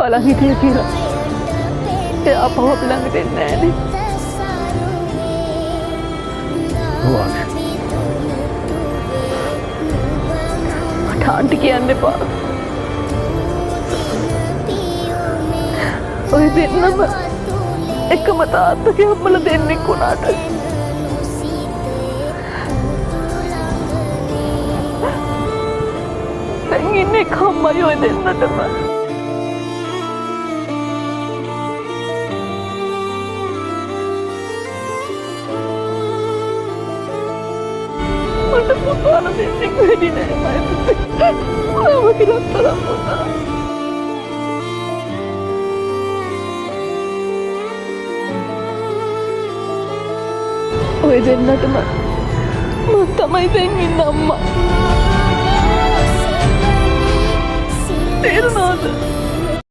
බලන් හිටියේ කියලා. ඒ අපව අපි ළඟට එන්නේ නැහැනේ. මට ආන්ටි කියන්න එපා. ඔය දෙන්නම එකම තාත්තගේ අම්මලා දෙන්නෙක් වුණාට දැන් ඉන්නේ කම්මයි ඔය දෙන්නටම. මට පුතාලා දෙන්නෙක් වැඩි නෑ මම කියලා තරම් පුතා. ඔය දෙන්නටම මම තමයි දැන් ඉන්න අම්මා. තේරුණාද?